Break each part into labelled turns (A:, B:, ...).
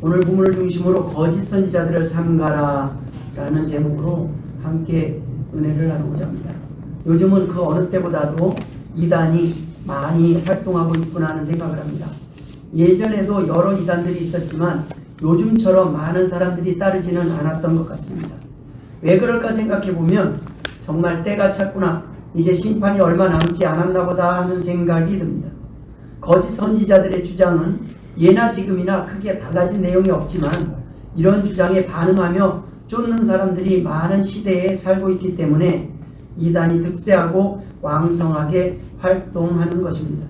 A: 오늘 본문을 중심으로 거짓 선지자들을 삼가라 라는 제목으로 함께 은혜를 나누고자 합니다. 요즘은 그 어느 때보다도 이단이 많이 활동하고 있구나 하는 생각을 합니다. 예전에도 여러 이단들이 있었지만 요즘처럼 많은 사람들이 따르지는 않았던 것 같습니다. 왜 그럴까 생각해 보면 정말 때가 찼구나, 이제 심판이 얼마 남지 않았나 보다 하는 생각이 듭니다. 거짓 선지자들의 주장은 예나 지금이나 크게 달라진 내용이 없지만 이런 주장에 반응하며 쫓는 사람들이 많은 시대에 살고 있기 때문에 이단이 득세하고 왕성하게 활동하는 것입니다.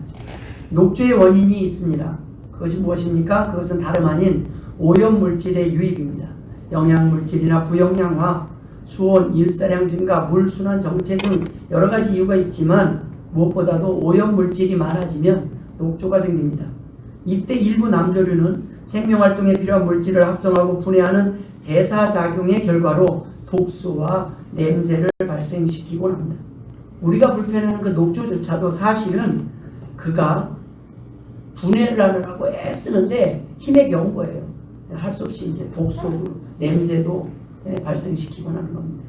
A: 녹조의 원인이 있습니다. 그것이 무엇입니까? 그것은 다름 아닌 오염물질의 유입입니다. 영양물질이나 부영양화, 수온, 일사량 증가, 물순환 정체 등 여러 가지 이유가 있지만 무엇보다도 오염물질이 많아지면 녹조가 생깁니다. 이때 일부 남조류는 생명활동에 필요한 물질을 합성하고 분해하는 대사작용의 결과로 독소와 냄새를 발생시키곤 합니다. 우리가 불편해하는 그 녹조조차도 사실은 그가 분해를 하느라고 애쓰는데 힘에 겨운 거예요. 할 수 없이 이제 독소도 냄새도 발생시키곤 하는 겁니다.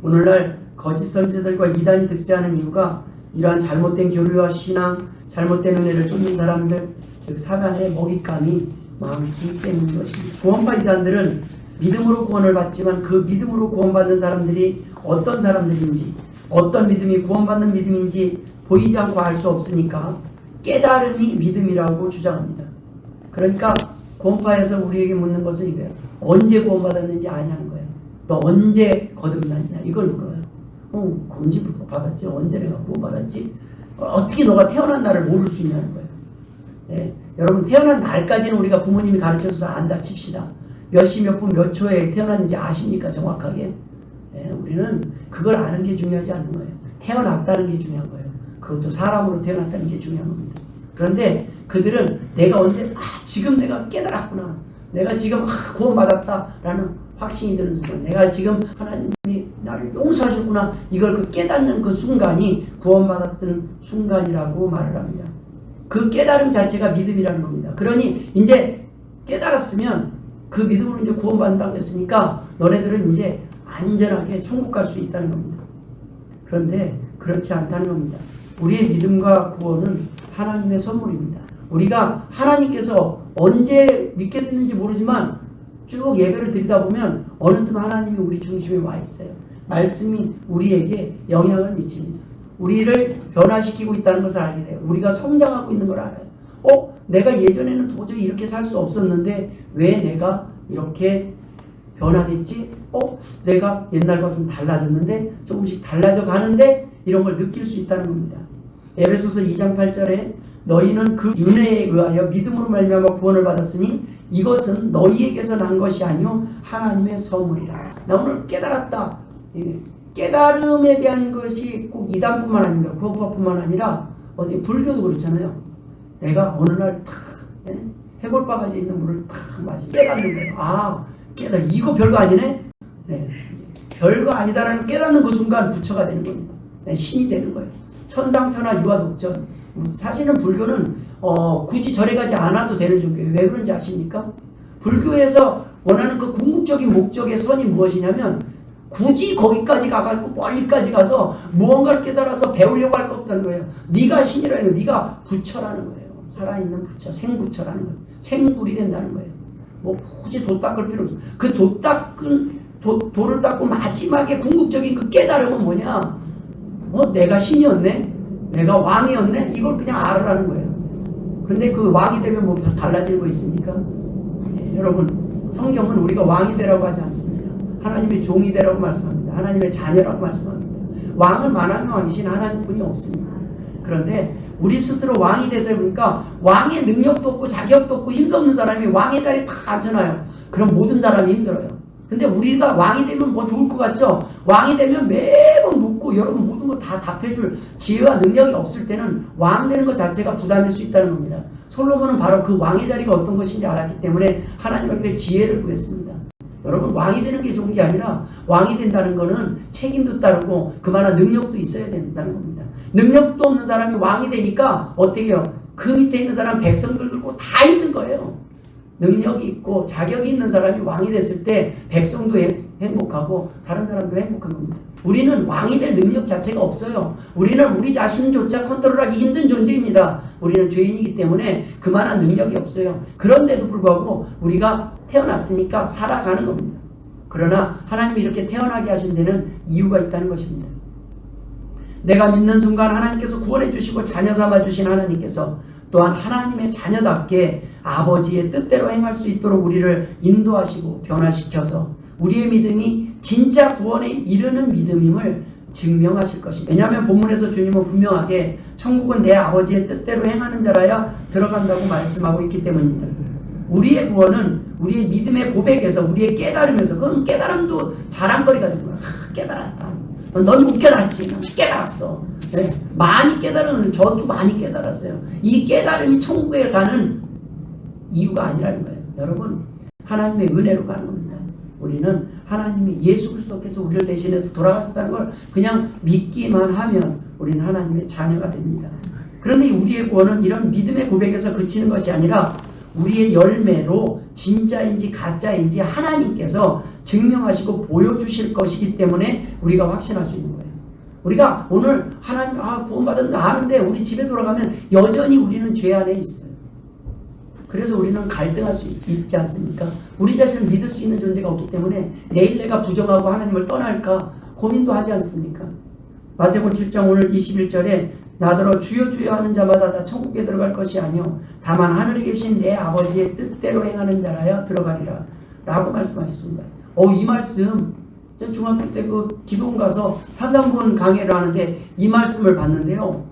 A: 오늘날 거짓 선지자들과 이단이 득세하는 이유가 이러한 잘못된 교류와 신앙, 잘못된 은혜를 쫓는 사람들, 즉 사단의 먹잇감이 많기 때문인 것입니다. 구원파 이단들은 믿음으로 구원을 받지만 그 믿음으로 구원받는 사람들이 어떤 사람들인지, 어떤 믿음이 구원받는 믿음인지 보이지 않고 알 수 없으니까 깨달음이 믿음이라고 주장합니다. 그러니까 구원파에서 우리에게 묻는 것은 이거예요. 언제 구원받았는지 아냐는 거예요. 너 언제 거듭났냐 이걸 물어요. 언제 받았지? 언제 내가 구원받았지? 어떻게 너가 태어난 날을 모를 수 있냐는 거예요. 네. 여러분, 태어난 날까지는 우리가 부모님이 가르쳐줘서 안다 칩시다. 몇 시 몇 분 몇 초에 태어났는지 아십니까? 정확하게? 네. 우리는 그걸 아는 게 중요하지 않는 거예요. 태어났다는 게 중요한 거예요. 그것도 사람으로 태어났다는 게 중요한 겁니다. 그런데 그들은 내가 언제 지금 내가 깨달았구나, 내가 지금 구원받았다라는 확신이 드는 순간, 내가 지금 하나님이 나를 용서하셨구나, 이걸 그 깨닫는 그 순간이 구원받았던 순간이라고 말을 합니다. 그 깨달음 자체가 믿음이라는 겁니다. 그러니 이제 깨달았으면 그 믿음으로 이제 구원받는다고 했으니까 너네들은 이제 안전하게 천국 갈 수 있다는 겁니다. 그런데 그렇지 않다는 겁니다. 우리의 믿음과 구원은 하나님의 선물입니다. 우리가 하나님께서 언제 믿게 됐는지 모르지만 쭉 예배를 드리다 보면 어느 틈 하나님이 우리 중심에 와 있어요. 말씀이 우리에게 영향을 미칩니다. 우리를 변화시키고 있다는 것을 알게 돼요. 우리가 성장하고 있는 걸 알아요. 내가 예전에는 도저히 이렇게 살 수 없었는데 왜 내가 이렇게 변화됐지? 내가 옛날과 좀 달라졌는데, 조금씩 달라져 가는데, 이런 걸 느낄 수 있다는 겁니다. 에베소서 2장 8절에 너희는 그 은혜에 의하여 믿음으로 말미암아 구원을 받았으니 이것은 너희에게서 난 것이 아니요 하나님의 선물이라. 나 오늘 깨달았다. 깨달음에 대한 것이 꼭 이단뿐만 아닙니다. 구원파뿐만 아니라 어디 불교도 그렇잖아요. 내가 어느 날 탁 해골바가지 있는 물을 탁 마시고 깨닫는 거예요. 이거 별거 아니네. 네, 별거 아니다라는 깨닫는 그 순간 부처가 되는 겁니다. 네, 신이 되는 거예요. 천상천하 유아독전. 사실은 불교는 굳이 절에 가지 않아도 되는 종교예요. 왜 그런지 아십니까? 불교에서 원하는 그 궁극적인 목적의 선이 무엇이냐면 굳이 거기까지 가가지고 멀리까지 가서 무언가를 깨달아서 배우려고 할 거 없다는 거예요. 네가 신이라는 거예요. 네가 부처라는 거예요. 살아있는 부처, 생부처라는 거예요. 생불이 된다는 거예요. 굳이 도 닦을 필요 없어요. 그 도를 닦고 마지막에 궁극적인 그 깨달음은 뭐냐? 내가 신이었네? 내가 왕이었네? 이걸 그냥 알으라는 거예요. 근데 그 왕이 되면 뭐 달라질 거 있습니까? 여러분, 성경은 우리가 왕이 되라고 하지 않습니다. 하나님의 종이 되라고 말씀합니다. 하나님의 자녀라고 말씀합니다. 왕은 만왕의 왕이신 하나님뿐이 없습니다. 그런데 우리 스스로 왕이 돼서 보니까 왕의 능력도 없고 자격도 없고 힘도 없는 사람이 왕의 자리에 탁 앉혀놔요. 그럼 모든 사람이 힘들어요. 근데 우리가 왕이 되면 뭐 좋을 것 같죠? 왕이 되면 매번 묻고 여러분 모든 거 다 답해줄 지혜와 능력이 없을 때는 왕 되는 것 자체가 부담일 수 있다는 겁니다. 솔로몬은 바로 그 왕의 자리가 어떤 것인지 알았기 때문에 하나님 앞에 지혜를 구했습니다. 여러분, 왕이 되는 게 좋은 게 아니라 왕이 된다는 거는 책임도 따르고 그만한 능력도 있어야 된다는 겁니다. 능력도 없는 사람이 왕이 되니까 어떻게 해요? 그 밑에 있는 사람 백성들 들고 다 힘든 거예요. 능력이 있고 자격이 있는 사람이 왕이 됐을 때 백성도 행복하고 다른 사람도 행복한 겁니다. 우리는 왕이 될 능력 자체가 없어요. 우리는 우리 자신조차 컨트롤하기 힘든 존재입니다. 우리는 죄인이기 때문에 그만한 능력이 없어요. 그런데도 불구하고 우리가 태어났으니까 살아가는 겁니다. 그러나 하나님이 이렇게 태어나게 하신 데는 이유가 있다는 것입니다. 내가 믿는 순간 하나님께서 구원해 주시고 자녀 삼아 주신 하나님께서 또한 하나님의 자녀답게 아버지의 뜻대로 행할 수 있도록 우리를 인도하시고 변화시켜서 우리의 믿음이 진짜 구원에 이르는 믿음임을 증명하실 것입니다. 왜냐하면 본문에서 주님은 분명하게 천국은 내 아버지의 뜻대로 행하는 자라야 들어간다고 말씀하고 있기 때문입니다. 우리의 구원은 우리의 믿음의 고백에서 우리의 깨달음에서, 그건 깨달음도 자랑거리가 되는 거야. 깨달았다. 넌 못 깨달았지. 난 깨달았어. 네. 많이 깨달은, 저도 많이 깨달았어요. 이 깨달음이 천국에 가는 이유가 아니라는 거예요. 여러분, 하나님의 은혜로 가는 겁니다. 우리는 하나님이 예수 그리스도께서 우리를 대신해서 돌아가셨다는 걸 그냥 믿기만 하면 우리는 하나님의 자녀가 됩니다. 그런데 우리의 구원은 이런 믿음의 고백에서 그치는 것이 아니라 우리의 열매로 진짜인지 가짜인지 하나님께서 증명하시고 보여주실 것이기 때문에 우리가 확신할 수 있는 거예요. 우리가 오늘 하나님 구원받은 아는데 우리 집에 돌아가면 여전히 우리는 죄 안에 있어요. 그래서 우리는 갈등할 수 있지 않습니까? 우리 자신을 믿을 수 있는 존재가 없기 때문에 내일 내가 부정하고 하나님을 떠날까 고민도 하지 않습니까? 마태복음 7장 오늘 21절에 나더러 주여 주여 하는 자마다 다 천국에 들어갈 것이 아니요 다만 하늘에 계신 내 아버지의 뜻대로 행하는 자라야 들어가리라 라고 말씀하셨습니다. 이 말씀 중학교 때 그 기도원 가서 산상본 강의를 하는데 이 말씀을 봤는데요.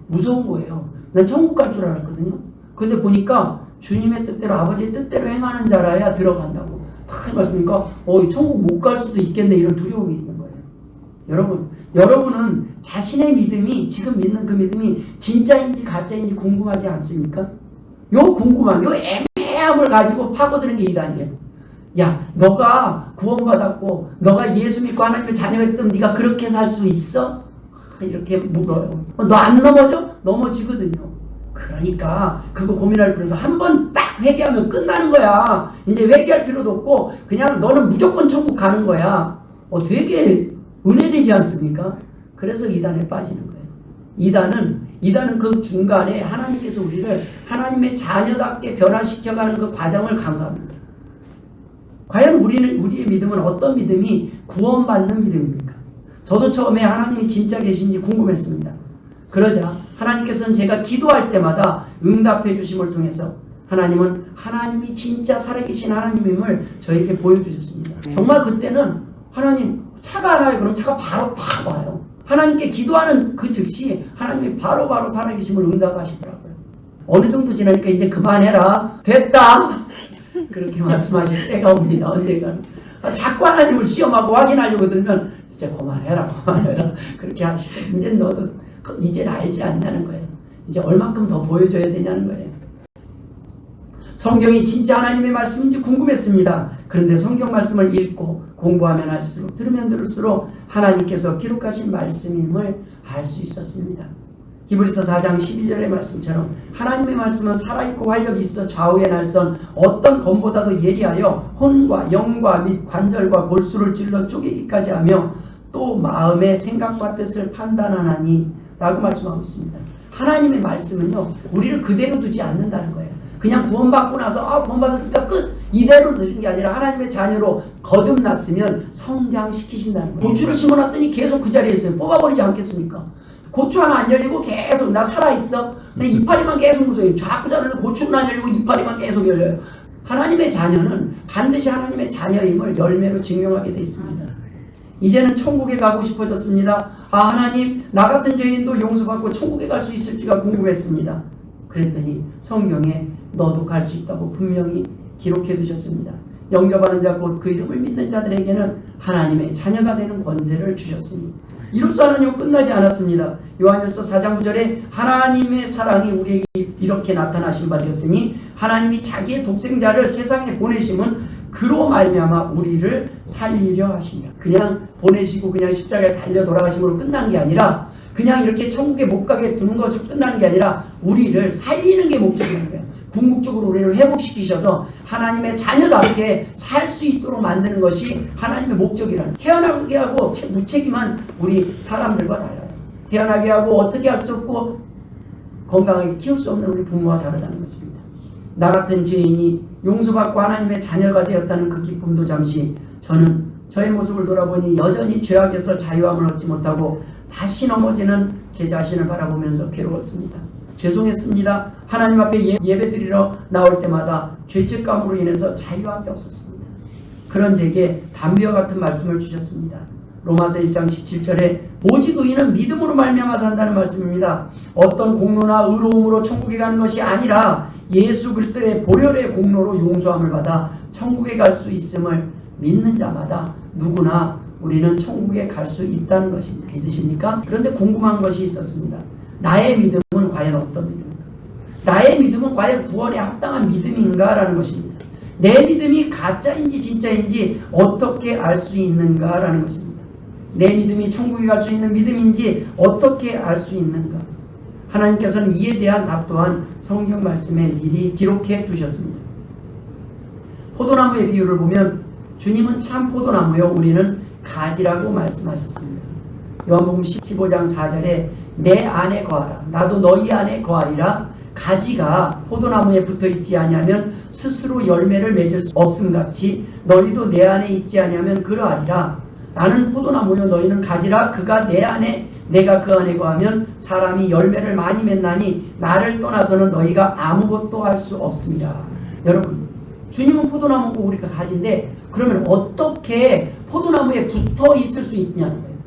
A: 무서운 거예요. 난 천국 갈 줄 알았거든요. 근데 보니까 주님의 뜻대로 아버지의 뜻대로 행하는 자라야 들어간다고 딱 말씀이니까 천국 못 갈 수도 있겠네 이런 두려움이 있는 거예요. 여러분은 자신의 믿음이 지금 믿는 그 믿음이 진짜인지 가짜인지 궁금하지 않습니까? 요 궁금함, 요 애매함을 가지고 파고드는 게 이단이에요. 야, 너가 구원받았고 너가 예수 믿고 하나님의 자녀가 됐다면 네가 그렇게 살 수 있어? 이렇게 물어요. 너 안 넘어져? 넘어지거든요. 그러니까 그거 고민할 필요 없어. 한 번 딱 회개하면 끝나는 거야. 이제 회개할 필요도 없고 그냥 너는 무조건 천국 가는 거야. 되게 은혜되지 않습니까? 그래서 이단에 빠지는 거예요. 이단은 그 중간에 하나님께서 우리를 하나님의 자녀답게 변화시켜가는 그 과정을 간과합니다. 과연 우리의 믿음은 어떤 믿음이 구원받는 믿음입니까? 저도 처음에 하나님이 진짜 계신지 궁금했습니다. 그러자 하나님께서는 제가 기도할 때마다 응답해 주심을 통해서 하나님은 하나님이 진짜 살아계신 하나님임을 저에게 보여주셨습니다. 정말 그때는 하나님 차가 하나요? 그럼 차가 바로 다 와요. 하나님께 기도하는 그 즉시 하나님이 바로바로 살아계심을 응답하시더라고요. 어느 정도 지나니까 이제 그만해라. 됐다. 그렇게 말씀하실 때가 옵니다. 언젠가는. 자꾸 하나님을 시험하고 확인하려고 들면 이제 그만해라. 그렇게 하시고 이제 너도 이제는 알지 않냐는 거예요. 이제 얼만큼 더 보여줘야 되냐는 거예요. 성경이 진짜 하나님의 말씀인지 궁금했습니다. 그런데 성경 말씀을 읽고 공부하면 할수록 들으면 들을수록 하나님께서 기록하신 말씀임을 알 수 있었습니다. 히브리서 4장 12절의 말씀처럼 하나님의 말씀은 살아있고 활력이 있어 좌우의 날선 어떤 검보다도 예리하여 혼과 영과 및 관절과 골수를 찔러 쪼개기까지 하며 또 마음의 생각과 뜻을 판단하나니 라고 말씀하고 있습니다. 하나님의 말씀은요 우리를 그대로 두지 않는다는 거예요. 그냥 구원받고 나서 구원받았으니까 끝 이대로 두는 게 아니라 하나님의 자녀로 거듭났으면 성장시키신다는 거예요. 고추를 심어놨더니 계속 그 자리에 있어요. 뽑아버리지 않겠습니까? 고추 하나 안 열리고 계속 나 살아있어. 내 이파리만 계속 무서워요. 자꾸 자는데 고추는 안 열리고 이파리만 계속 열려요. 하나님의 자녀는 반드시 하나님의 자녀임을 열매로 증명하게 되어 있습니다. 이제는 천국에 가고 싶어졌습니다. 하나님 나 같은 죄인도 용서받고 천국에 갈 수 있을지가 궁금했습니다. 그랬더니 성경에 너도 갈 수 있다고 분명히 기록해 두셨습니다. 영접하는 자 곧 그 이름을 믿는 자들에게는 하나님의 자녀가 되는 권세를 주셨습니다. 이로써 하나님은 끝나지 않았습니다. 요한일서 4장 9절에 하나님의 사랑이 우리에게 이렇게 나타나신 바 되었으니 하나님이 자기의 독생자를 세상에 보내심은 그로 말미암아 우리를 살리려 하시냐. 그냥 보내시고 그냥 십자가에 달려 돌아가심으로 끝난 게 아니라 그냥 이렇게 천국에 못 가게 두는 것으로 끝나는 게 아니라 우리를 살리는 게 목적인 거예요. 궁극적으로 우리를 회복시키셔서 하나님의 자녀답게 살 수 있도록 만드는 것이 하나님의 목적이라는, 태어나게 하고 무책임한 우리 사람들과 달라요. 태어나게 하고 어떻게 할 수 없고 건강하게 키울 수 없는 우리 부모와 다르다는 것입니다. 나 같은 죄인이 용서받고 하나님의 자녀가 되었다는 그 기쁨도 잠시, 저는 저의 모습을 돌아보니 여전히 죄악에서 자유함을 얻지 못하고 다시 넘어지는 제 자신을 바라보면서 괴로웠습니다. 죄송했습니다. 하나님 앞에 예배드리러 나올 때마다 죄책감으로 인해서 자유함이 없었습니다. 그런 제게 담비와 같은 말씀을 주셨습니다. 로마서 1장 17절에 오직 의인은 믿음으로 말미암아 산다는 말씀입니다. 어떤 공로나 의로움으로 천국에 가는 것이 아니라 예수 그리스도의 보혈의 공로로 용서함을 받아 천국에 갈 수 있음을 믿는 자마다 누구나 우리는 천국에 갈 수 있다는 것입니다. 믿으십니까? 그런데 궁금한 것이 있었습니다. 나의 믿음은 과연 어떤 믿음인가? 나의 믿음은 과연 구원에 합당한 믿음인가? 라는 것입니다. 내 믿음이 가짜인지 진짜인지 어떻게 알 수 있는가? 라는 것입니다. 내 믿음이 천국에 갈 수 있는 믿음인지 어떻게 알 수 있는가? 하나님께서는 이에 대한 답 또한 성경 말씀에 미리 기록해 두셨습니다. 포도나무의 비유를 보면 주님은 참 포도나무요 우리는 가지라고 말씀하셨습니다. 요한복음 15장 4절에 내 안에 거하라 나도 너희 안에 거하리라. 가지가 포도나무에 붙어있지 아니하면 스스로 열매를 맺을 수 없음같이 너희도 내 안에 있지 아니하면 그러하리라. 나는 포도나무요 너희는 가지라. 그가 내 안에 내가 그 안에 거하면 사람이 열매를 많이 맺나니 나를 떠나서는 너희가 아무것도 할 수 없습니다. 여러분, 주님은 포도나무고 우리가 가지인데 그러면 어떻게 포도나무에 붙어 있을 수 있냐는 거예요.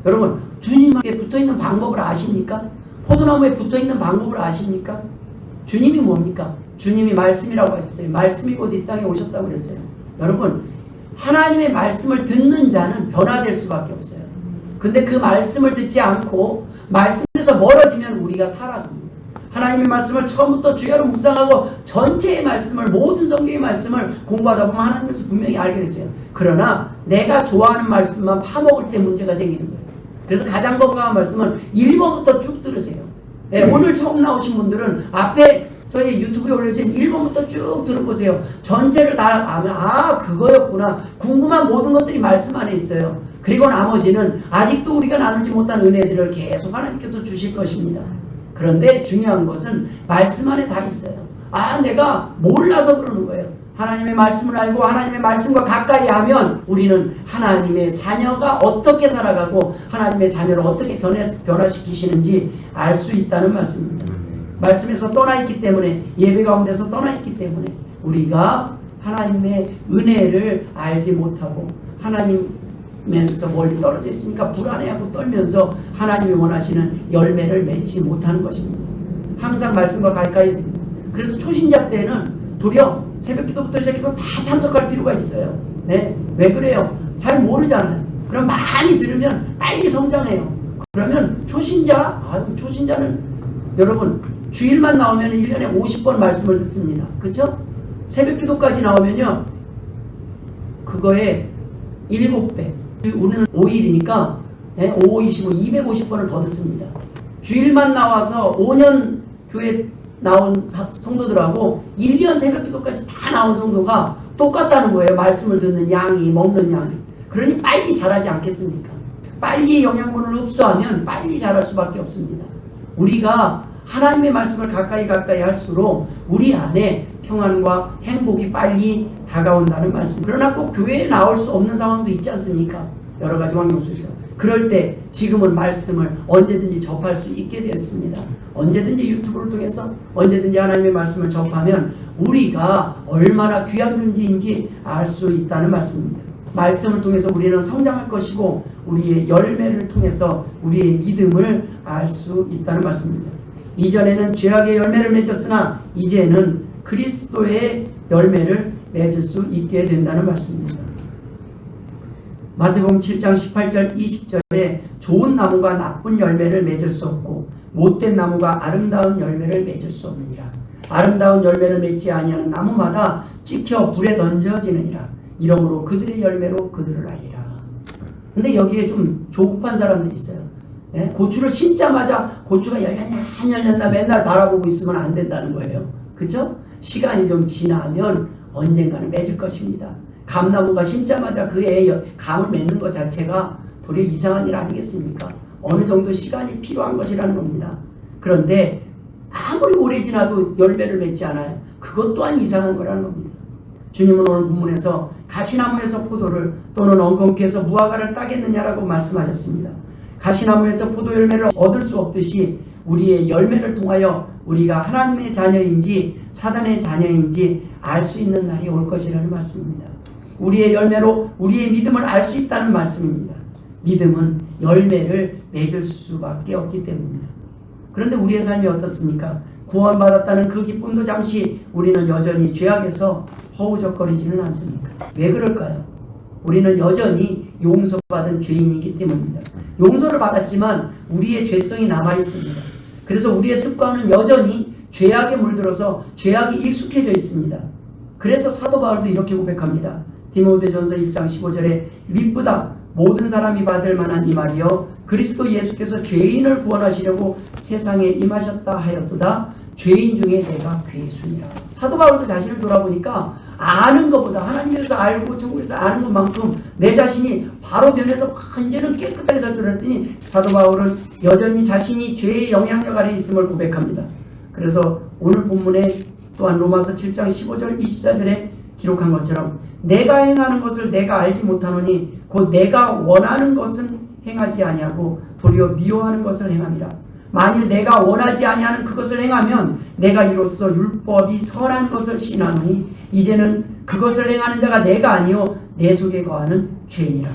A: 여러분, 주님께 붙어 있는 방법을 아십니까? 포도나무에 붙어 있는 방법을 아십니까? 주님이 뭡니까? 주님이 말씀이라고 하셨어요. 말씀이 곧 이 땅에 오셨다고 그랬어요. 여러분, 하나님의 말씀을 듣는 자는 변화될 수밖에 없어요. 근데 그 말씀을 듣지 않고 말씀에서 멀어지면 우리가 타락합니다. 하나님의 말씀을 처음부터 주야로 묵상하고 전체의 말씀을, 모든 성경의 말씀을 공부하다 보면 하나님께서 분명히 알게 됐어요. 그러나 내가 좋아하는 말씀만 파먹을 때 문제가 생기는 거예요. 그래서 가장 건강한 말씀은 1번부터 쭉 들으세요. 네, 오늘 처음 나오신 분들은 앞에 저희 유튜브에 올려진 1번부터 쭉 들어보세요. 전체를 다 아면 그거였구나. 궁금한 모든 것들이 말씀 안에 있어요. 그리고 나머지는 아직도 우리가 나누지 못한 은혜들을 계속 하나님께서 주실 것입니다. 그런데 중요한 것은 말씀 안에 다 있어요. 내가 몰라서 그러는 거예요. 하나님의 말씀을 알고 하나님의 말씀과 가까이 하면 우리는 하나님의 자녀가 어떻게 살아가고 하나님의 자녀를 어떻게 변화시키시는지 알 수 있다는 말씀입니다. 말씀에서 떠나있기 때문에, 예배 가운데서 떠나있기 때문에 우리가 하나님의 은혜를 알지 못하고 하나님에서 멀리 떨어져 있으니까 불안해하고 떨면서 하나님이 원하시는 열매를 맺지 못하는 것입니다. 항상 말씀과 가까이. 그래서 초신자 때는 도리어 새벽기도부터 시작해서 다 참석할 필요가 있어요. 네, 왜 그래요? 잘 모르잖아요. 그럼 많이 들으면 빨리 성장해요. 그러면 초신자는 여러분 주일만 나오면 1년에 50번 말씀을 듣습니다. 그렇죠? 새벽기도까지 나오면요 그거에 7배. 우리는 5일이니까 5, 25, 250번을 더 듣습니다. 주일만 나와서 5년 교회 나온 성도들하고 1년 새벽기도까지 다 나온 성도가 똑같다는 거예요. 말씀을 듣는 양이, 먹는 양이. 그러니 빨리 자라지 않겠습니까? 빨리 영양분을 흡수하면 빨리 자랄 수밖에 없습니다. 우리가 하나님의 말씀을 가까이 할수록 우리 안에 평안과 행복이 빨리 다가온다는 말씀. 그러나 꼭 교회에 나올 수 없는 상황도 있지 않습니까? 여러 가지 환경 속에서. 그럴 때 지금은 말씀을 언제든지 접할 수 있게 되었습니다. 언제든지 유튜브를 통해서 언제든지 하나님의 말씀을 접하면 우리가 얼마나 귀한 존재인지 알 수 있다는 말씀입니다. 말씀을 통해서 우리는 성장할 것이고 우리의 열매를 통해서 우리의 믿음을 알 수 있다는 말씀입니다. 이전에는 죄악의 열매를 맺었으나 이제는 그리스도의 열매를 맺을 수 있게 된다는 말씀입니다. 마태복음 7장 18절 20절에 좋은 나무가 나쁜 열매를 맺을 수 없고 못된 나무가 아름다운 열매를 맺을 수 없느니라. 아름다운 열매를 맺지 아니하는 나무마다 찍혀 불에 던져지느니라. 이러므로 그들의 열매로 그들을 알리라. 근데 여기에 좀 조급한 사람들이 있어요. 고추를 심자마자 고추가 열렸나 안 열렸나 맨날 바라보고 있으면 안 된다는 거예요. 그쵸? 시간이 좀 지나면 언젠가는 맺을 것입니다. 감나무가 심자마자 그의 감을 맺는 것 자체가 도리어 이상한 일 아니겠습니까? 어느 정도 시간이 필요한 것이라는 겁니다. 그런데 아무리 오래 지나도 열매를 맺지 않아요. 그것 또한 이상한 거라는 겁니다. 주님은 오늘 본문에서 가시나무에서 포도를 또는 엉겅퀴에서 무화과를 따겠느냐라고 말씀하셨습니다. 가시나무에서 포도 열매를 얻을 수 없듯이 우리의 열매를 통하여 우리가 하나님의 자녀인지 사단의 자녀인지 알 수 있는 날이 올 것이라는 말씀입니다. 우리의 열매로 우리의 믿음을 알 수 있다는 말씀입니다. 믿음은 열매를 맺을 수밖에 없기 때문입니다. 그런데 우리의 삶이 어떻습니까? 구원받았다는 그 기쁨도 잠시 우리는 여전히 죄악에서 허우적거리지는 않습니까? 왜 그럴까요? 우리는 여전히 용서받은 죄인이기 때문입니다. 용서를 받았지만 우리의 죄성이 남아있습니다. 그래서 우리의 습관은 여전히 죄악에 물들어서 죄악이 익숙해져 있습니다. 그래서 사도 바울도 이렇게 고백합니다. 디모데전서 1장 15절에 미쁘다 모든 사람이 받을 만한 이 말이여 그리스도 예수께서 죄인을 구원하시려고 세상에 임하셨다 하였도다 죄인 중에 내가 괴순이라. 사도 바울도 자신을 돌아보니까 아는 것보다 하나님에서 알고 천국에서 아는 것만큼 내 자신이 바로 변해서 이제는 깨끗하게 살 줄 알았더니 사도 바울은 여전히 자신이 죄의 영향력 아래 있음을 고백합니다. 그래서 오늘 본문에 또한 로마서 7장 15절 24절에 기록한 것처럼 내가 행하는 것을 내가 알지 못하노니 곧 내가 원하는 것은 행하지 아니하고 도리어 미워하는 것을 행함이라. 만일 내가 원하지 아니하는 그것을 행하면 내가 이로써 율법이 선한 것을 시인하노니 이제는 그것을 행하는 자가 내가 아니요 내 속에 거하는 죄니라.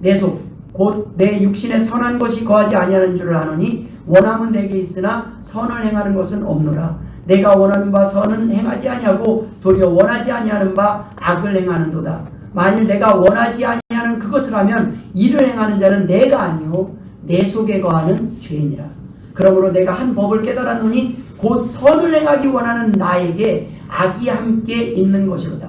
A: 내 속 곧 내 육신에 선한 것이 거하지 아니하는 줄을 아노니 원함은 내게 있으나 선을 행하는 것은 없노라. 내가 원하는 바 선은 행하지 아니하고 도리어 원하지 아니하는 바 악을 행하는도다. 만일 내가 원하지 아니하는 그것을 하면 이를 행하는 자는 내가 아니요 내 속에 거하는 죄니라. 그러므로 내가 한 법을 깨달았노니 곧 선을 행하기 원하는 나에게 악이 함께 있는 것이로다.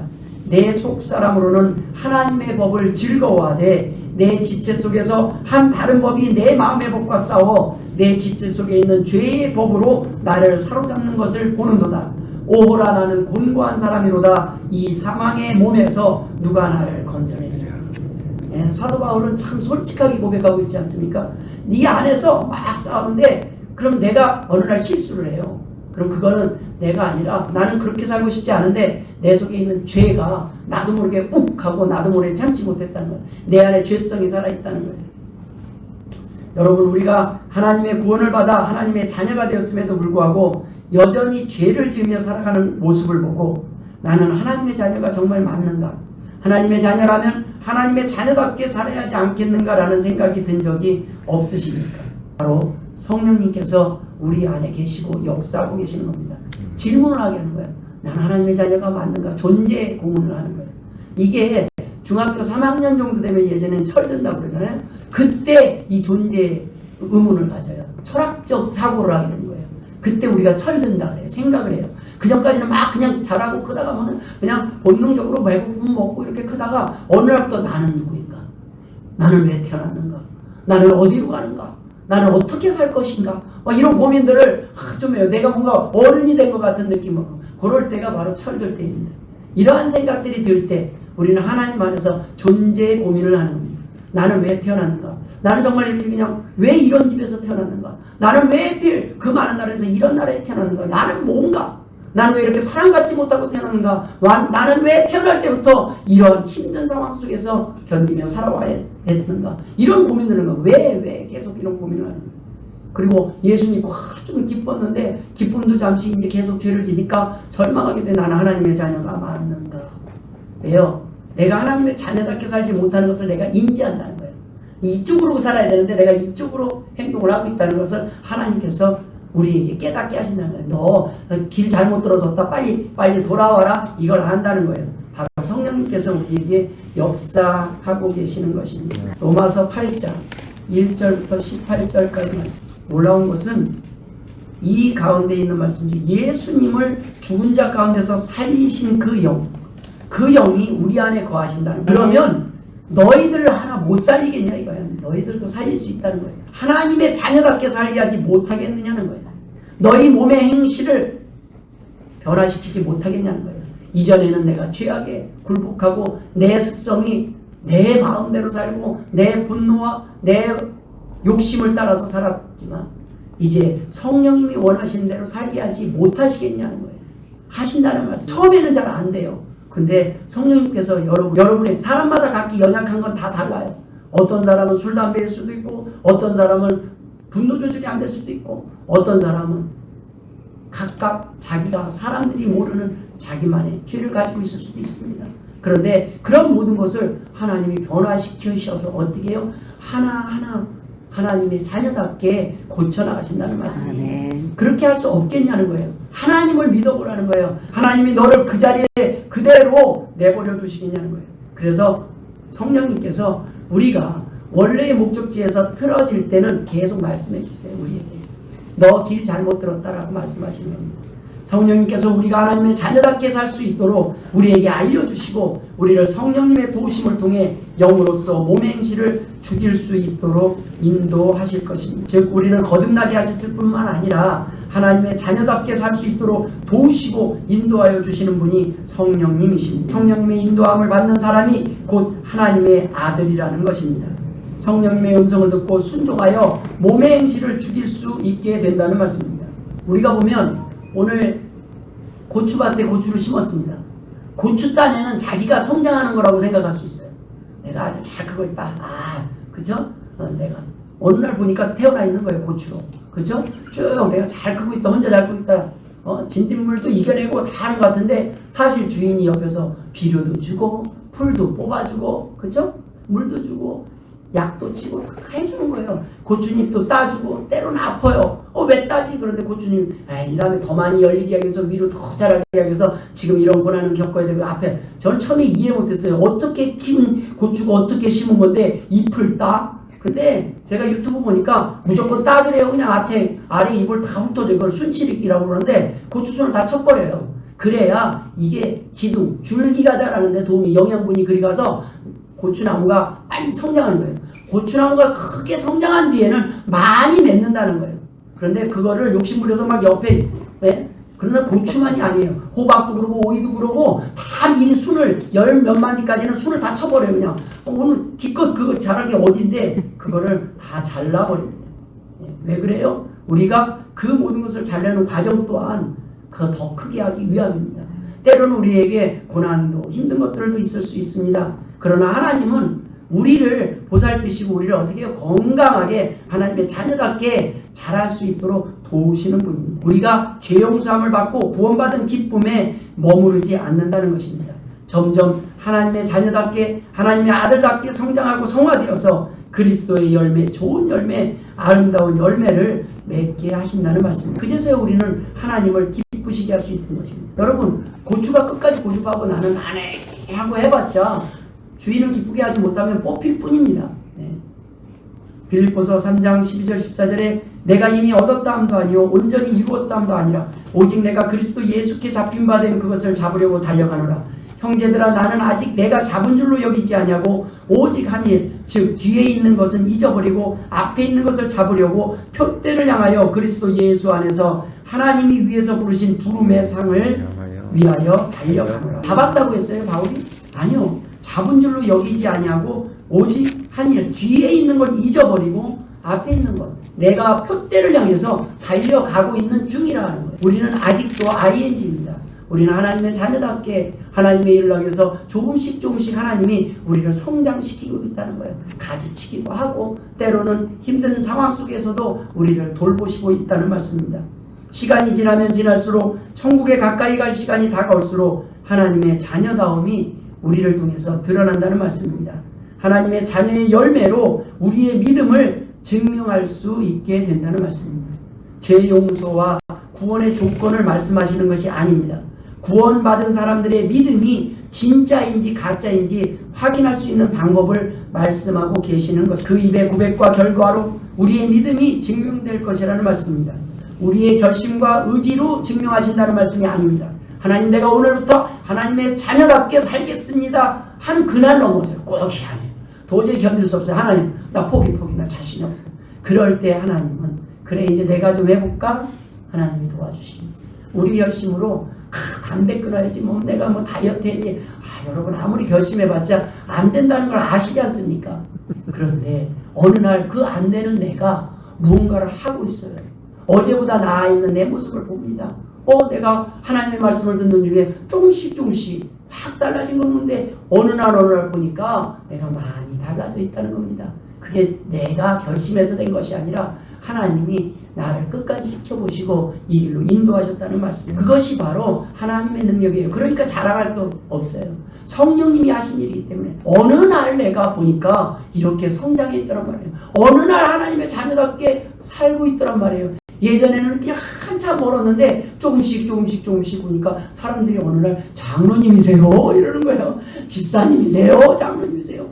A: 내 속사람으로는 하나님의 법을 즐거워하되 내 지체 속에서 한 다른 법이 내 마음의 법과 싸워 내 지체 속에 있는 죄의 법으로 나를 사로잡는 것을 보는도다. 오호라 나는 곤고한 사람이로다. 이 사망의 몸에서 누가 나를 건져내리라. 사도 바울은 참 솔직하게 고백하고 있지 않습니까? 네 안에서 막 싸우는데 그럼 내가 어느 날 실수를 해요. 그럼 그거는 내가 아니라 나는 그렇게 살고 싶지 않은데 내 속에 있는 죄가 나도 모르게 욱 하고 나도 모르게 참지 못했다는 거예요. 내 안에 죄성이 살아있다는 거예요. 여러분 우리가 하나님의 구원을 받아 하나님의 자녀가 되었음에도 불구하고 여전히 죄를 지으며 살아가는 모습을 보고 나는 하나님의 자녀가 정말 맞는가? 하나님의 자녀라면 하나님의 자녀답게 살아야 하지 않겠는가라는 생각이 든 적이 없으십니까? 바로 성령님께서 우리 안에 계시고 역사하고 계시는 겁니다. 질문을 하게 하는 거예요. 나는 하나님의 자녀가 맞는가? 존재 고문을 하는 거예요. 이게 중학교 3학년 정도 되면 예전엔 철든다고 그러잖아요. 그때 이 존재 의문을 가져요. 철학적 사고를 하게 되는 거예요. 그때 우리가 철든다 그래요. 생각을 해요. 그 전까지는 막 그냥 자라고 크다가 그냥 본능적으로 배고프면 먹고 이렇게 크다가 어느 날부터 나는 누구인가? 나는 왜 태어났는가? 나는 어디로 가는가? 나는 어떻게 살 것인가? 이런 고민들을 좀 해요. 내가 뭔가 어른이 된 것 같은 느낌으로. 그럴 때가 바로 철들 때입니다. 이러한 생각들이 들 때 우리는 하나님 안에서 존재의 고민을 하는 겁니다. 나는 왜 태어났는가? 나는 정말 이렇게 그냥 왜 이런 집에서 태어났는가? 나는 왜 하필 그 많은 나라에서 이런 나라에 태어났는가? 나는 뭔가? 나는 왜 이렇게 사랑받지 못하고 태어났는가? 나는 왜 태어날 때부터 이런 힘든 상황 속에서 견디며 살아와야 됐는가? 이런 고민을 하는 거야. 왜 계속 이런 고민을 하는 거야? 그리고 예수 믿고 좀 기뻤는데 기쁨도 잠시 이제 계속 죄를 지니까 절망하게 돼. 나는 하나님의 자녀가 맞는가? 왜요? 내가 하나님의 자녀답게 살지 못하는 것을 내가 인지한다는 거예요. 이쪽으로 살아야 되는데 내가 이쪽으로 행동을 하고 있다는 것을 하나님께서 우리에게 깨닫게 하신다는 거예요. 너 길 잘못 들어섰다. 빨리 돌아와라. 이걸 한다는 거예요. 바로 성령님께서 우리에게 역사하고 계시는 것입니다. 로마서 8장 1절부터 18절까지 말씀. 올라온 것은 이 가운데 있는 말씀 중 예수님을 죽은 자 가운데서 살리신 그 영이 우리 안에 거하신다는 거예요. 그러면 너희들 하나 못 살리겠냐 이거야. 너희들도 살릴 수 있다는 거예요. 하나님의 자녀답게 살게 하지 못하겠느냐는 거예요. 너희 몸의 행실을 변화시키지 못하겠냐는 거예요. 이전에는 내가 죄악에 굴복하고 내 습성이 내 마음대로 살고 내 분노와 내 욕심을 따라서 살았지만 이제 성령님이 원하시는 대로 살게 하지 못하시겠냐는 거예요. 하신다는 말씀. 처음에는 잘 안 돼요. 근데 성령님께서 여러분의 사람마다 각기 연약한 건 다 달라요. 어떤 사람은 술, 담배일 수도 있고 어떤 사람은 분노 조절이 안 될 수도 있고 어떤 사람은 각각 자기가 사람들이 모르는 자기만의 죄를 가지고 있을 수도 있습니다. 그런데 그런 모든 것을 하나님이 변화시키셔서 어떻게 해요? 하나하나 하나님의 자녀답게 고쳐나가신다는 말씀이에요. 그렇게 할 수 없겠냐는 거예요. 하나님을 믿어보라는 거예요. 하나님이 너를 그 자리에 그대로 내버려 두시겠냐는 거예요. 그래서 성령님께서 우리가 원래의 목적지에서 틀어질 때는 계속 말씀해 주세요. 우리에게 너 길 잘못 들었다라고 말씀하시는 겁니다. 성령님께서 우리가 하나님의 자녀답게 살 수 있도록 우리에게 알려주시고 우리를 성령님의 도우심을 통해 영으로서 몸의 행실을 죽일 수 있도록 인도하실 것입니다. 즉 우리를 거듭나게 하셨을 뿐만 아니라 하나님의 자녀답게 살 수 있도록 도우시고 인도하여 주시는 분이 성령님이십니다. 성령님의 인도함을 받는 사람이 곧 하나님의 아들이라는 것입니다. 성령님의 음성을 듣고 순종하여 몸의 행실을 죽일 수 있게 된다는 말씀입니다. 우리가 보면 오늘 고추밭에 고추를 심었습니다. 고추 딴에는 자기가 성장하는 거라고 생각할 수 있어요. 내가 아주 잘 크고 있다. 그죠? 내가 어느 날 보니까 태어나 있는 거예요. 고추로. 그죠? 쭉 내가 잘 크고 있다. 혼자 잘 크고 있다. 진딧물도 이겨내고 다 하는 것 같은데 사실 주인이 옆에서 비료도 주고 풀도 뽑아주고 그죠? 물도 주고 약도 치고 다 해주는 거예요. 고추잎도 따주고 때로는 아파요. 왜 따지? 그런데 고추잎 이 다음에 더 많이 열리게 하기 위해서 위로 더 자라게 하기 위해서 지금 이런 고난을 겪어야 되고 앞에 저는 처음에 이해 못했어요. 어떻게 킨 고추가 어떻게 심은 건데 잎을 따? 근데 제가 유튜브 보니까 무조건 따주래요. 그냥 아래 잎을 다 훑어줘. 이걸 순치리기라고 그러는데 고추순을 다 쳐버려요. 그래야 이게 기둥, 줄기가 자라는데 도움이 영양분이 그리 가서 고추나무가 빨리 성장하는 거예요. 고추나무가 크게 성장한 뒤에는 많이 맺는다는 거예요. 그런데 그거를 욕심부려서 막 옆에 그러나 고추만이 아니에요. 호박도 그러고 오이도 그러고 다 미리 순을 열 몇 마디까지는 순을 다 쳐버려요. 그냥 오늘 기껏 그거 자란 게 어딘데 그거를 다 잘라버립니다. 왜 그래요? 우리가 그 모든 것을 잘라는 과정 또한 그 더 크게 하기 위함입니다. 때로는 우리에게 고난도 힘든 것들도 있을 수 있습니다. 그러나 하나님은 우리를 보살피시고 우리를 어떻게 해요? 건강하게 하나님의 자녀답게 자랄 수 있도록 도우시는 분입니다. 우리가 죄 용서함을 받고 구원받은 기쁨에 머무르지 않는다는 것입니다. 점점 하나님의 자녀답게 하나님의 아들답게 성장하고 성화되어서 그리스도의 열매, 좋은 열매, 아름다운 열매를 맺게 하신다는 말씀입니다. 그제서야 우리는 하나님을 기쁘시게 할 수 있는 것입니다. 여러분 고추가 끝까지 고집하고 나는 안 해 하고 해봤자 주인을 기쁘게 하지 못하면 뽑힐 뿐입니다. 빌립보서 3장 12절 14절에 내가 이미 얻었다 함도 아니요 온전히 이루었다 함도 아니라 오직 내가 그리스도 예수께 잡힌 바 된 그것을 잡으려고 달려가노라. 형제들아 나는 아직 내가 잡은 줄로 여기지 아니하고 오직 한 일 즉 뒤에 있는 것은 잊어버리고 앞에 있는 것을 잡으려고 표대를 향하여 그리스도 예수 안에서 하나님이 위에서 부르신 부름의 상을 위하여 달려가노라. 잡았다고 했어요 바울이? 아니요. 잡은 줄로 여기지 아니하고 오직 한 일 뒤에 있는 걸 잊어버리고 앞에 있는 것 내가 표대를 향해서 달려가고 있는 중이라는 거예요. 우리는 아직도 ING입니다. 우리는 하나님의 자녀답게 하나님의 일을 위해서 조금씩 하나님이 우리를 성장시키고 있다는 거예요. 가지치기도 하고 때로는 힘든 상황 속에서도 우리를 돌보시고 있다는 말씀입니다. 시간이 지나면 지날수록 천국에 가까이 갈 시간이 다가올수록 하나님의 자녀다움이 우리를 통해서 드러난다는 말씀입니다. 하나님의 자녀의 열매로 우리의 믿음을 증명할 수 있게 된다는 말씀입니다. 죄 용서와 구원의 조건을 말씀하시는 것이 아닙니다. 구원받은 사람들의 믿음이 진짜인지 가짜인지 확인할 수 있는 방법을 말씀하고 계시는 것. 그 입의 고백과 결과로 우리의 믿음이 증명될 것이라는 말씀입니다. 우리의 결심과 의지로 증명하신다는 말씀이 아닙니다. 하나님 내가 오늘부터 하나님의 자녀답게 살겠습니다 하는 그날 넘어져요. 꼭 해야 해요. 도저히 견딜 수 없어요. 하나님 나 포기 나 자신이 없어요. 그럴 때 하나님은 그래 이제 내가 좀 해볼까? 하나님이 도와주십니다. 우리 열심으로 담배 끊어야지, 뭐 내가 뭐 다이어트 해야지. 여러분 아무리 결심해봤자 안 된다는 걸 아시지 않습니까? 그런데 어느 날 그 안 되는 내가 무언가를 하고 있어요. 어제보다 나아 있는 내 모습을 봅니다. 내가 하나님의 말씀을 듣는 중에 조금씩 확 달라진 건데 어느 날 보니까 내가 많이 달라져 있다는 겁니다. 그게 내가 결심해서 된 것이 아니라 하나님이 나를 끝까지 지켜보시고 이 길로 인도하셨다는 말씀. 그것이 바로 하나님의 능력이에요. 그러니까 자랑할 거 없어요. 성령님이 하신 일이기 때문에 어느 날 내가 보니까 이렇게 성장해 있더란 말이에요. 어느 날 하나님의 자녀답게 살고 있더란 말이에요. 예전에는 그냥 한참 멀었는데 조금씩 보니까 사람들이 어느 날 장로님이세요 이러는 거예요. 집사님이세요, 장로님이세요.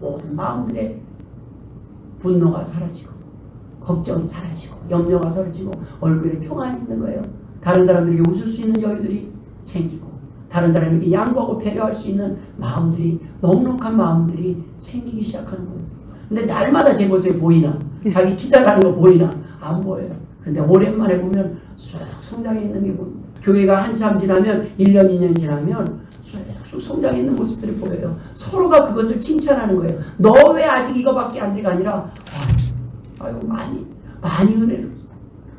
A: 모든 마음들의 분노가 사라지고 걱정이 사라지고 염려가 사라지고 얼굴에 평안이 있는 거예요. 다른 사람들에게 웃을 수 있는 여유들이 생기고 다른 사람에게 양보하고 배려할 수 있는 마음들이, 넉넉한 마음들이 생기기 시작하는 거예요. 근데 날마다 제 모습이 보이나? 자기 키 자라는 거 보이나? 안 보여요. 근데 오랜만에 보면 쑥 성장해 있는 게 보입니다. 교회가 한참 지나면 1년, 2년 지나면 쑥 성장해 있는 모습들이 보여요. 서로가 그것을 칭찬하는 거예요. 너 왜 아직 이거밖에 안 돼가 아니라 아유 많이 은혜를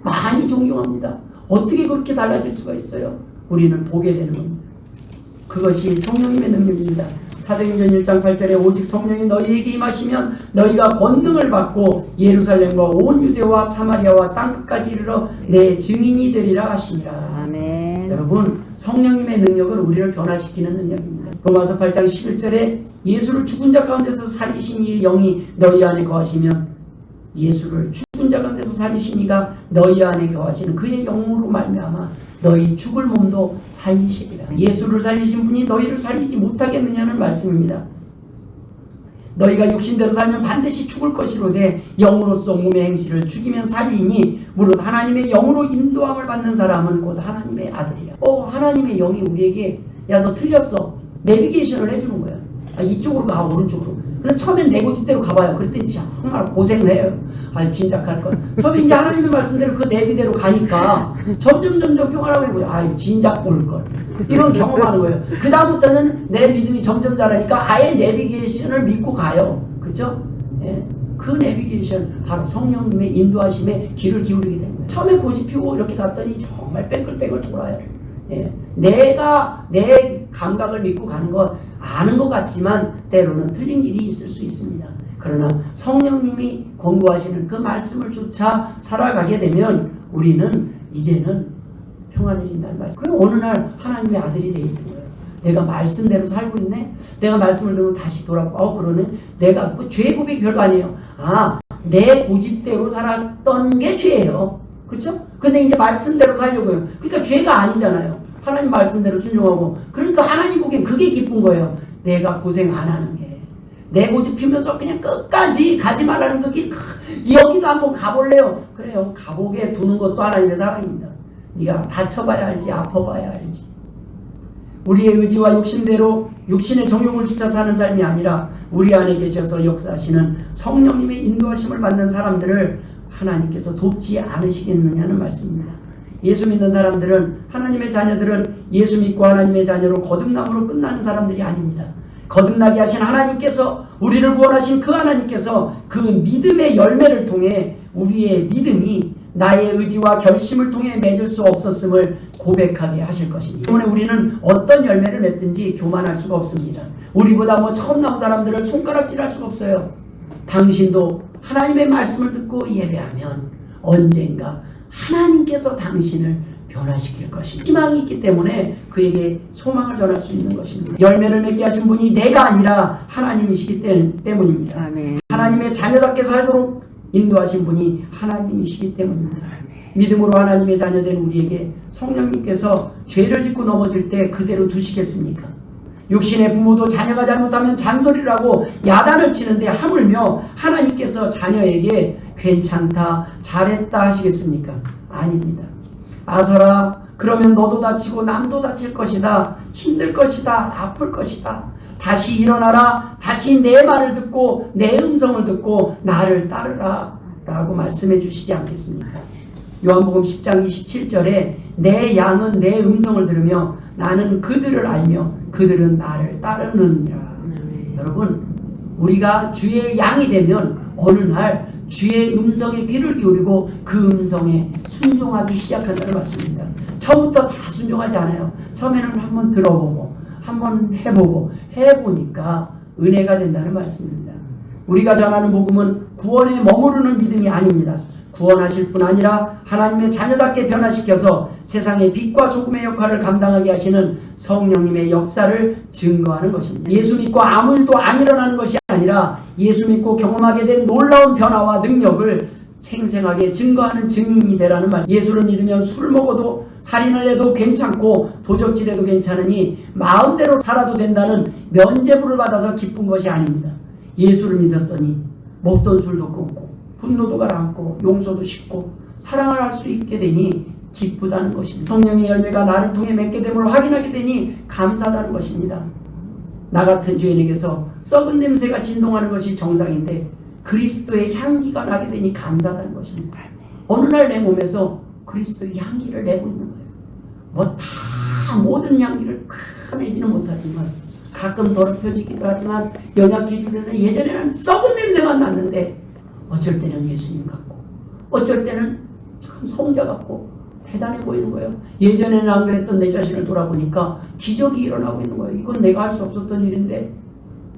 A: 많이 존경합니다. 어떻게 그렇게 달라질 수가 있어요? 우리는 보게 되는 겁니다. 그것이 성령님의 능력입니다. 사도행전 1장 8절에 오직 성령이 너희에게 임하시면 너희가 권능을 받고 예루살렘과 온 유대와 사마리아와 땅끝까지 이르러 내 증인이 되리라 하시니라.
B: 아멘.
A: 여러분 성령님의 능력은 우리를 변화시키는 능력입니다. 로마서 8장 11절에 예수를 죽은 자 가운데서 살리신 이의 영이 너희 안에 거하시면 예수를 죽은 자 가운데서 살리신 이가 너희 안에 거하시는 그의 영으로 말미암아 너희 죽을 몸도 살리시리라. 예수를 살리신 분이 너희를 살리지 못하겠느냐는 말씀입니다. 너희가 육신대로 살면 반드시 죽을 것이로되 영으로서 몸의 행실을 죽이면 살리니 무릇 하나님의 영으로 인도함을 받는 사람은 곧 하나님의 아들이라. 하나님의 영이 우리에게 야 너 틀렸어 내비게이션을 해주는 거야. 이쪽으로 가 오른쪽으로. 근데 처음엔 내 고집대로 가봐요. 그랬더니 정말 고생을 해요. 진작할 걸. 처음에 이제 하나님의 말씀대로 그 내비대로 가니까 점점 평안하게 보여. 진작 올 걸. 이런 경험하는 거예요. 그 다음부터는 내 믿음이 점점 자라니까 아예 내비게이션을 믿고 가요. 그쵸? 예. 그 내비게이션 바로 성령님의 인도하심에 귀를 기울이게 되는 거예요. 처음에 고집 피우고 이렇게 갔더니 정말 뺑글뺑글 돌아요. 예. 내가 내 감각을 믿고 가는 것 아는 것 같지만 때로는 틀린 길이 있을 수 있습니다. 그러나 성령님이 권고하시는 그 말씀을 쫓아 살아가게 되면 우리는 이제는 평안해진다는 말씀. 그럼 어느 날 하나님의 아들이 되어 있는 거예요. 내가 말씀대로 살고 있네. 내가 말씀을 들으면 다시 돌아봐. 그러네. 내가 뭐 죄 고백이 별거 아니에요. 내 고집대로 살았던 게 죄예요. 그렇죠? 근데 이제 말씀대로 살려고요. 그러니까 죄가 아니잖아요. 하나님 말씀대로 순종하고. 그러니까 하나님 보기엔 그게 기쁜 거예요. 내가 고생 안 하는 게. 내 고집 피면서 그냥 끝까지 가지 말라는 그 길, 여기도 한번 가볼래요. 그래요. 가보게 두는 것도 하나님의 사랑입니다. 네가 다쳐봐야 알지, 아파봐야 알지. 우리의 의지와 욕심대로 육신의 정욕을 쫓아 사는 삶이 아니라 우리 안에 계셔서 역사하시는 성령님의 인도하심을 받는 사람들을 하나님께서 돕지 않으시겠느냐는 말씀입니다. 예수 믿는 사람들은, 하나님의 자녀들은 예수 믿고 하나님의 자녀로 거듭남으로 끝나는 사람들이 아닙니다. 거듭나게 하신 하나님께서, 우리를 구원하신 그 하나님께서 그 믿음의 열매를 통해 우리의 믿음이 나의 의지와 결심을 통해 맺을 수 없었음을 고백하게 하실 것입니다. 때문에 우리는 어떤 열매를 맺든지 교만할 수가 없습니다. 우리보다 처음 나온 사람들을 손가락질할 수가 없어요. 당신도 하나님의 말씀을 듣고 예배하면 언젠가 하나님께서 당신을 변화시킬 것입니다. 희망이 있기 때문에 그에게 소망을 전할 수 있는 것입니다. 열매를 맺게 하신 분이 내가 아니라 하나님이시기 때문입니다.
B: 아멘.
A: 하나님의 자녀답게 살도록 인도하신 분이 하나님이시기 때문입니다. 믿음으로 하나님의 자녀된 우리에게 성령님께서 죄를 짓고 넘어질 때 그대로 두시겠습니까? 육신의 부모도 자녀가 잘못하면 잔소리를 하고 야단을 치는데 하물며 하나님께서 자녀에게 괜찮다, 잘했다 하시겠습니까? 아닙니다. 아서라, 그러면 너도 다치고 남도 다칠 것이다. 힘들 것이다. 아플 것이다. 다시 일어나라. 다시 내 말을 듣고 내 음성을 듣고 나를 따르라 라고 말씀해 주시지 않겠습니까? 요한복음 10장 27절에 내 양은 내 음성을 들으며 나는 그들을 알며 그들은 나를 따르느니라. 여러분, 우리가 주의 양이 되면 어느 날 주의 음성에 귀를 기울이고 그 음성에 순종하기 시작한다는 말씀입니다. 처음부터 다 순종하지 않아요. 처음에는 한번 들어보고 한번 해보니까 은혜가 된다는 말씀입니다. 우리가 전하는 복음은 구원에 머무르는 믿음이 아닙니다. 구원하실 뿐 아니라 하나님의 자녀답게 변화시켜서 세상의 빛과 소금의 역할을 감당하게 하시는 성령님의 역사를 증거하는 것입니다. 예수 믿고 아무 일도 안 일어나는 것이 아니라 예수 믿고 경험하게 된 놀라운 변화와 능력을 생생하게 증거하는 증인이 되라는 말씀. 예수를 믿으면 술 먹어도 살인을 해도 괜찮고 도적질해도 괜찮으니 마음대로 살아도 된다는 면죄부를 받아서 기쁜 것이 아닙니다. 예수를 믿었더니 먹던 술도 끊고 분노도 가라앉고 용서도 쉽고 사랑을 할 수 있게 되니 기쁘다는 것입니다. 성령의 열매가 나를 통해 맺게 됨을 확인하게 되니 감사하다는 것입니다. 나 같은 죄인에게서 썩은 냄새가 진동하는 것이 정상인데 그리스도의 향기가 나게 되니 감사하다는 것입니다. 어느 날 내 몸에서 그리스도의 향기를 내고 있는 거예요. 뭐 다 모든 향기를 내지는 못하지만 가끔 더럽혀지기도 하지만 연약해질 때는 예전에는 썩은 냄새만 났는데 어쩔 때는 예수님 같고 어쩔 때는 참 성자 같고 대단해 보이는 거예요. 예전에는 안 그랬던 내 자신을 돌아보니까 기적이 일어나고 있는 거예요. 이건 내가 할 수 없었던 일인데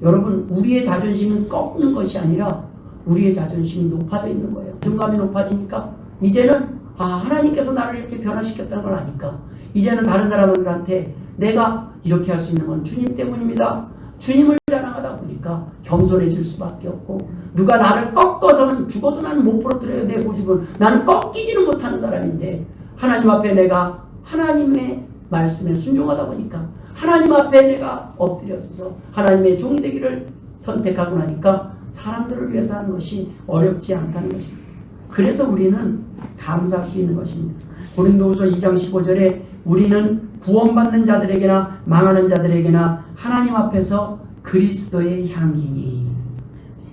A: 여러분, 우리의 자존심은 꺾는 것이 아니라 우리의 자존심이 높아져 있는 거예요. 자존감이 높아지니까 이제는 하나님께서 나를 이렇게 변화시켰다는 걸 아니까 이제는 다른 사람들한테 내가 이렇게 할 수 있는 건 주님 때문입니다. 주님을 자랑하다 보니까 겸손해질 수밖에 없고 누가 나를 꺾어서는 죽어도 나는 못 부러뜨려요. 내 고집을. 나는 꺾이지는 못하는 사람인데 하나님 앞에 내가 하나님의 말씀에 순종하다 보니까 하나님 앞에 내가 엎드려서서 하나님의 종이 되기를 선택하고 나니까 사람들을 위해서 하는 것이 어렵지 않다는 것입니다. 그래서 우리는 감사할 수 있는 것입니다. 고린도후서 2장 15절에 우리는 구원받는 자들에게나 망하는 자들에게나 하나님 앞에서 그리스도의 향기니.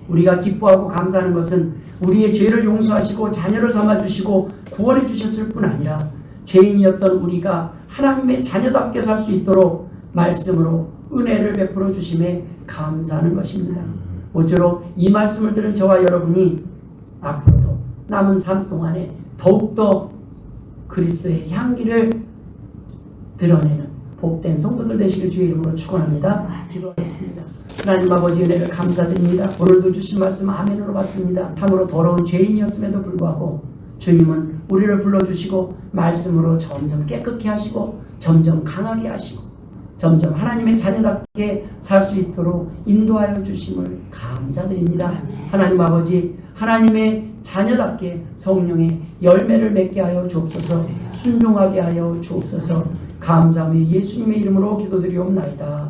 A: 우리가 기뻐하고 감사하는 것은 우리의 죄를 용서하시고 자녀를 삼아주시고 구원해 주셨을 뿐 아니라 죄인이었던 우리가 하나님의 자녀답게 살 수 있도록 말씀으로 은혜를 베풀어 주심에 감사하는 것입니다. 모쪼록 이 말씀을 들은 저와 여러분이 앞으로도 남은 삶 동안에 더욱더 그리스도의 향기를 드러내는 복된 성도들 되시길 주의 이름으로 축원합니다. 기도하겠습니다. 하나님 아버지 은혜를 감사드립니다. 오늘도 주신 말씀 아멘으로 받습니다. 참으로 더러운 죄인이었음에도 불구하고 주님은 우리를 불러주시고 말씀으로 점점 깨끗게 하시고 점점 강하게 하시고 점점 하나님의 자녀답게 살 수 있도록 인도하여 주심을 감사드립니다. 하나님 아버지, 하나님의 자녀답게 성령의 열매를 맺게 하여 주옵소서. 순종하게 하여 주옵소서. 감사하며 예수님의 이름으로 기도드리옵나이다.